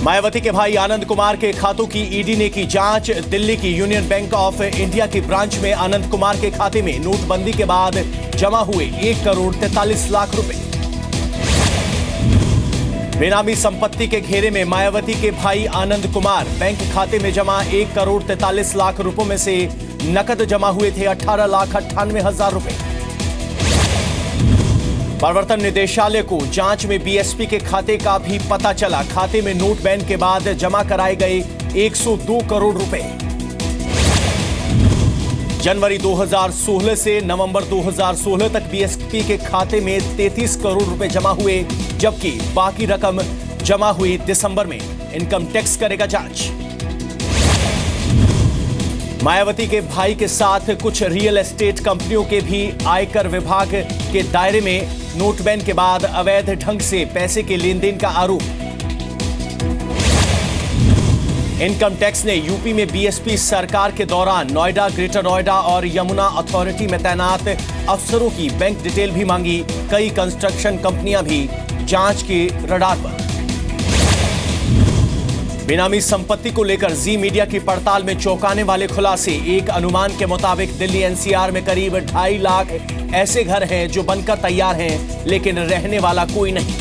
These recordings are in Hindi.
मायावती के भाई आनंद कुमार के खातों की ईडी ने की जांच। दिल्ली की यूनियन बैंक ऑफ इंडिया की ब्रांच में आनंद कुमार के खाते में नोटबंदी के बाद जमा हुए 1,43,00,000 रुपए। बेनामी संपत्ति के घेरे में मायावती के भाई आनंद कुमार। बैंक खाते में जमा 1,43,00,000 रुपयों में से नकद जमा हुए थे 18,98,000 रुपए। प्रवर्तन निदेशालय को जांच में बीएसपी के खाते का भी पता चला। खाते में नोट बैन के बाद जमा कराए गए 102 करोड़ रुपए। जनवरी 2016 से नवंबर 2016 तक बीएसपी के खाते में 33 करोड़ रुपए जमा हुए, जबकि बाकी रकम जमा हुई दिसंबर में। इनकम टैक्स करेगा जांच। मायावती के भाई के साथ कुछ रियल एस्टेट कंपनियों के भी आयकर विभाग के दायरे में। नोट बैन के बाद अवैध ढंग से पैसे के लेन देन का आरोप। इनकम टैक्स ने यूपी में बीएसपी सरकार के दौरान नोएडा, ग्रेटर नोएडा और यमुना अथॉरिटी में तैनात अफसरों की बैंक डिटेल भी मांगी। कई कंस्ट्रक्शन कंपनियां भी जांच के रडार पर। बेनामी संपत्ति को लेकर जी मीडिया की पड़ताल में चौंकाने वाले खुलासे। एक अनुमान के मुताबिक दिल्ली एनसीआर में करीब 2.5 लाख ऐसे घर हैं जो बनकर तैयार हैं, लेकिन रहने वाला कोई नहीं।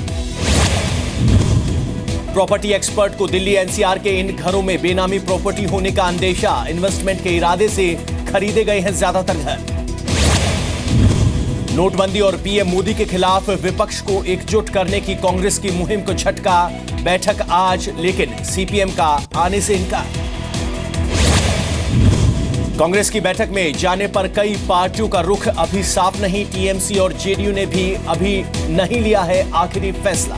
प्रॉपर्टी एक्सपर्ट को दिल्ली एनसीआर के इन घरों में बेनामी प्रॉपर्टी होने का अंदेशा। इन्वेस्टमेंट के इरादे से खरीदे गए हैं ज्यादातर घर। नोटबंदी और पीएम मोदी के खिलाफ विपक्ष को एकजुट करने की कांग्रेस की मुहिम को झटका। बैठक आज, लेकिन सीपीएम का आने से इनकार। कांग्रेस की बैठक में जाने पर कई पार्टियों का रुख अभी साफ नहीं। टीएमसी और जेडीयू ने भी अभी नहीं लिया है आखिरी फैसला।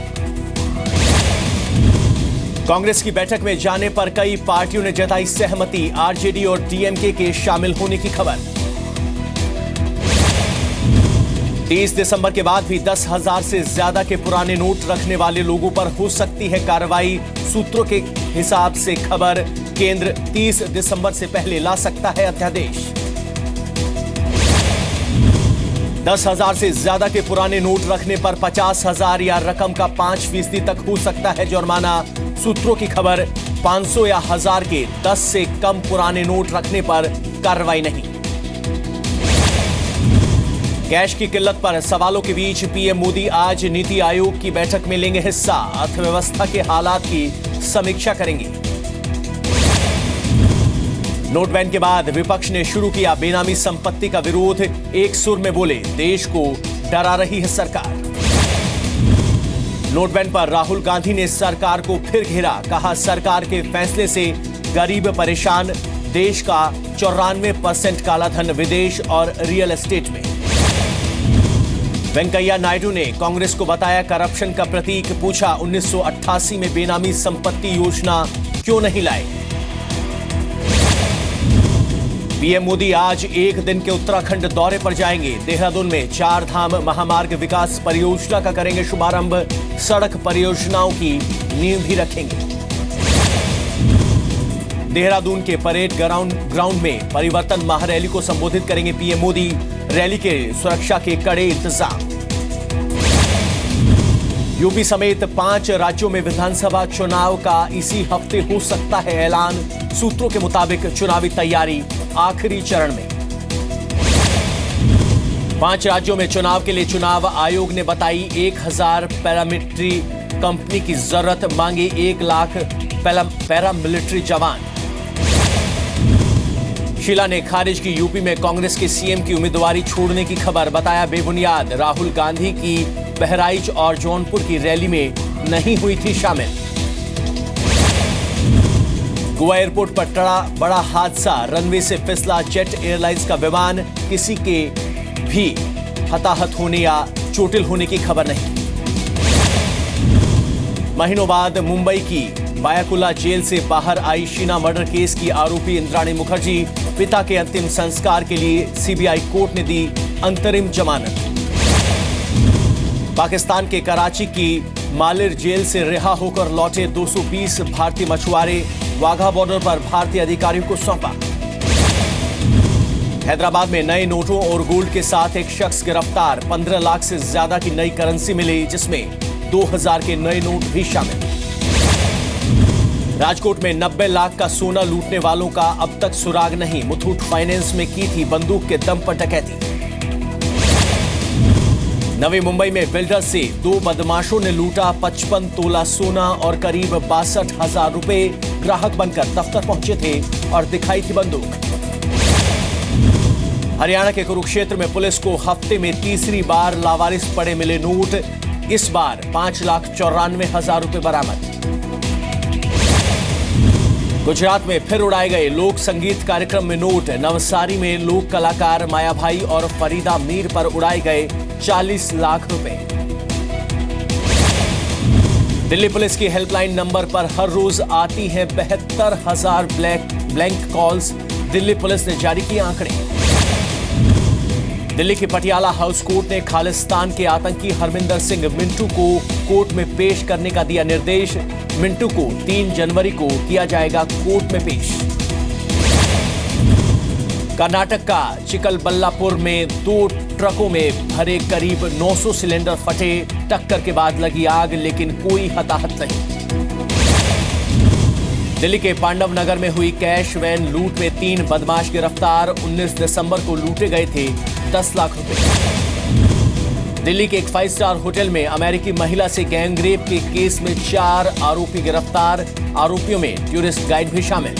कांग्रेस की बैठक में जाने पर कई पार्टियों ने जताई सहमति। आरजेडी और डीएमके के शामिल होने की खबर। 30 दिसंबर के बाद भी 10,000 से ज्यादा के पुराने नोट रखने वाले लोगों पर हो सकती है कार्रवाई। सूत्रों के हिसाब से खबर, केंद्र 30 दिसंबर से पहले ला सकता है अध्यादेश। 10,000 से ज्यादा के पुराने नोट रखने पर 50,000 या रकम का 5% तक हो सकता है जुर्माना। सूत्रों की खबर, 500 या 1000 के 10 से कम पुराने नोट रखने पर कार्रवाई नहीं। कैश की किल्लत पर सवालों के बीच पीएम मोदी आज नीति आयोग की बैठक में लेंगे हिस्सा। अर्थव्यवस्था के हालात की समीक्षा करेंगे। नोट बैन के बाद विपक्ष ने शुरू किया बेनामी संपत्ति का विरोध। एक सुर में बोले, देश को डरा रही है सरकार। नोट बैन पर राहुल गांधी ने सरकार को फिर घेरा। कहा, सरकार के फैसले से गरीब परेशान। देश का 94% कालाधन विदेश और रियल एस्टेट में। वेंकैया नायडू ने कांग्रेस को बताया करप्शन का प्रतीक। पूछा, 1988 में बेनामी संपत्ति योजना क्यों नहीं लाए। पीएम मोदी आज एक दिन के उत्तराखंड दौरे पर जाएंगे। देहरादून में 4 धाम महामार्ग विकास परियोजना का करेंगे शुभारंभ। सड़क परियोजनाओं की नींव भी रखेंगे। देहरादून के परेड ग्राउंड में परिवर्तन महारैली को संबोधित करेंगे पीएम मोदी। रैली के सुरक्षा के कड़े इंतजाम। यूपी समेत 5 राज्यों में विधानसभा चुनाव का इसी हफ्ते हो सकता है ऐलान। सूत्रों के मुताबिक चुनावी तैयारी आखिरी चरण में। 5 राज्यों में चुनाव के लिए चुनाव आयोग ने बताई 1000 पैरामिलिट्री कंपनी की जरूरत। मांगे 1 लाख पैरामिलिट्री जवान। शीला ने खारिज की यूपी में कांग्रेस के सीएम की उम्मीदवारी छोड़ने की खबर। बताया बेबुनियाद। राहुल गांधी की बहराइच और जौनपुर की रैली में नहीं हुई थी शामिल। गोवा एयरपोर्ट पर टला बड़ा हादसा। रनवे से फिसला जेट एयरलाइंस का विमान। किसी के भी हताहत होने या चोटिल होने की खबर नहीं। महीनों बाद मुंबई की बायाकुला जेल से बाहर आई शीना मर्डर केस की आरोपी इंद्राणी मुखर्जी। पिता के अंतिम संस्कार के लिए सीबीआई कोर्ट ने दी अंतरिम जमानत। पाकिस्तान के कराची की मालिर जेल से रिहा होकर लौटे 220 भारतीय मछुआरे। वाघा बॉर्डर पर भारतीय अधिकारियों को सौंपा। हैदराबाद में नए नोटों और गोल्ड के साथ एक शख्स गिरफ्तार। 15 लाख से ज्यादा की नई करेंसी मिली, जिसमें 2000 के नए नोट भी शामिल। राजकोट में 90 लाख का सोना लूटने वालों का अब तक सुराग नहीं। मुथूट फाइनेंस में की थी बंदूक के दम पर डकैती। नवी मुंबई में बिल्डर से 2 बदमाशों ने लूटा 55 तोला सोना और करीब 62,000 रुपए। ग्राहक बनकर दफ्तर पहुंचे थे और दिखाई थी बंदूक। हरियाणा के कुरुक्षेत्र में पुलिस को हफ्ते में तीसरी बार लावारिस पड़े मिले नोट। इस बार 5,94,000 रुपए बरामद। गुजरात में फिर उड़ाए गए लोक संगीत कार्यक्रम में नोट। नवसारी में लोक कलाकार मायाभाई और फरीदा मीर पर उड़ाए गए 40 लाख रुपए। दिल्ली पुलिस की हेल्पलाइन नंबर पर हर रोज आती हैं 72,000 ब्लैंक कॉल्स। दिल्ली पुलिस ने जारी किए आंकड़े। दिल्ली के पटियाला हाउस कोर्ट ने खालिस्तान के आतंकी हरमिंदर सिंह मिंटू को कोर्ट में पेश करने का दिया निर्देश। मिंटू को 3 जनवरी को किया जाएगा कोर्ट में पेश। कर्नाटक का चिकलबल्लापुर में 2 ट्रकों में भरे करीब 900 सिलेंडर फटे। टक्कर के बाद लगी आग, लेकिन कोई हताहत नहीं। दिल्ली के पांडव नगर में हुई कैश वैन लूट में 3 बदमाश गिरफ्तार। 19 दिसंबर को लूटे गए थे 10 लाख रुपए। दिल्ली के एक 5 स्टार होटल में अमेरिकी महिला से गैंगरेप के केस में 4 आरोपी गिरफ्तार। आरोपियों में टूरिस्ट गाइड भी शामिल।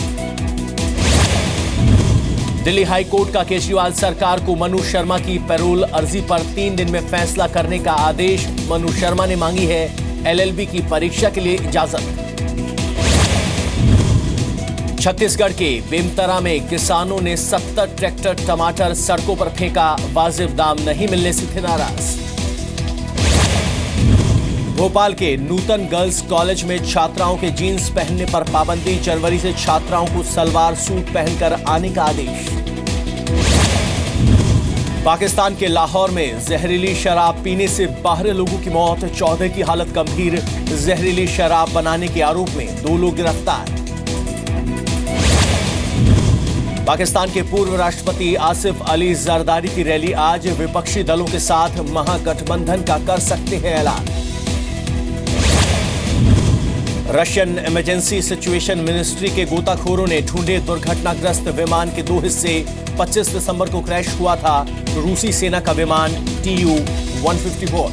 दिल्ली हाई कोर्ट का केजरीवाल सरकार को मनु शर्मा की पैरोल अर्जी पर 3 दिन में फैसला करने का आदेश। मनु शर्मा ने मांगी है LLB की परीक्षा के लिए इजाजत। छत्तीसगढ़ के बेमतरा में किसानों ने 70 ट्रैक्टर टमाटर सड़कों पर फेंका। वाजिब दाम नहीं मिलने से थे नाराज। भोपाल के नूतन गर्ल्स कॉलेज में छात्राओं के जीन्स पहनने पर पाबंदी। जनवरी से छात्राओं को सलवार सूट पहनकर आने का आदेश। पाकिस्तान के लाहौर में जहरीली शराब पीने से 12 लोगों की मौत। 14 की हालत गंभीर। जहरीली शराब बनाने के आरोप में 2 लोग गिरफ्तार। पाकिस्तान के पूर्व राष्ट्रपति आसिफ अली जरदारी की रैली आज। विपक्षी दलों के साथ महागठबंधन का कर सकते हैं ऐलान। रशियन इमरजेंसी सिचुएशन मिनिस्ट्री के गोताखोरों ने ढूंढे दुर्घटनाग्रस्त विमान के 2 हिस्से। 25 दिसंबर को क्रैश हुआ था रूसी सेना का विमान Tu-154।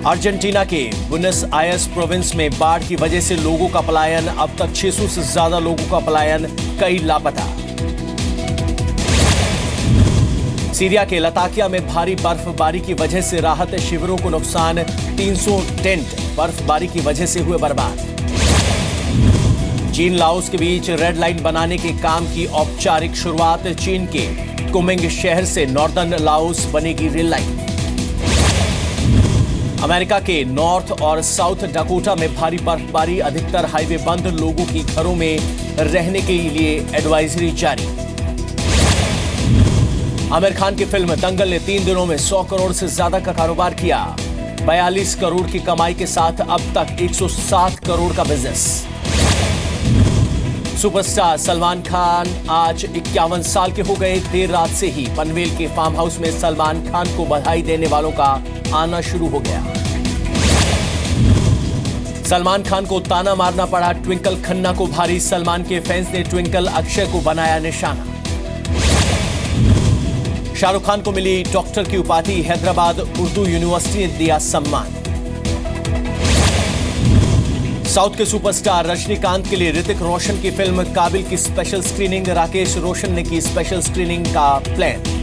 अर्जेंटीना के बुनस आयर्स प्रोविंस में बाढ़ की वजह से लोगों का पलायन। अब तक 600 से ज्यादा लोगों का पलायन, कई लापता। सीरिया के लताकिया में भारी बर्फबारी की वजह से राहत शिविरों को नुकसान। 300 टेंट बर्फबारी की वजह से हुए बर्बाद। चीन लाओस के बीच रेड लाइन बनाने के काम की औपचारिक शुरुआत। चीन के कुमिंग शहर से नॉर्दर्न लाओस बनेगी रेल लाइन। अमेरिका के नॉर्थ और साउथ डकोटा में भारी बर्फबारी। अधिकतर हाईवे बंद। लोगों की घरों में रहने के लिए एडवाइजरी जारी। आमिर खान की फिल्म दंगल ने 3 दिनों में 100 करोड़ से ज्यादा का कारोबार किया। 42 करोड़ की कमाई के साथ अब तक 107 करोड़ का बिजनेस। सुपरस्टार सलमान खान आज 51 साल के हो गए। देर रात से ही पनवेल के फार्म हाउस में सलमान खान को बधाई देने वालों का आना शुरू हो गया। सलमान खान को ताना मारना पड़ा। ट्विंकल खन्ना को भारी। सलमान के फैंस ने ट्विंकल अक्षय को बनाया निशाना। शाहरुख खान को मिली डॉक्टर की उपाधि। हैदराबाद उर्दू यूनिवर्सिटी ने दिया सम्मान। साउथ के सुपरस्टार रजनीकांत के लिए ऋतिक रोशन की फिल्म काबिल की स्पेशल स्क्रीनिंग। राकेश रोशन ने की स्पेशल स्क्रीनिंग का प्लान।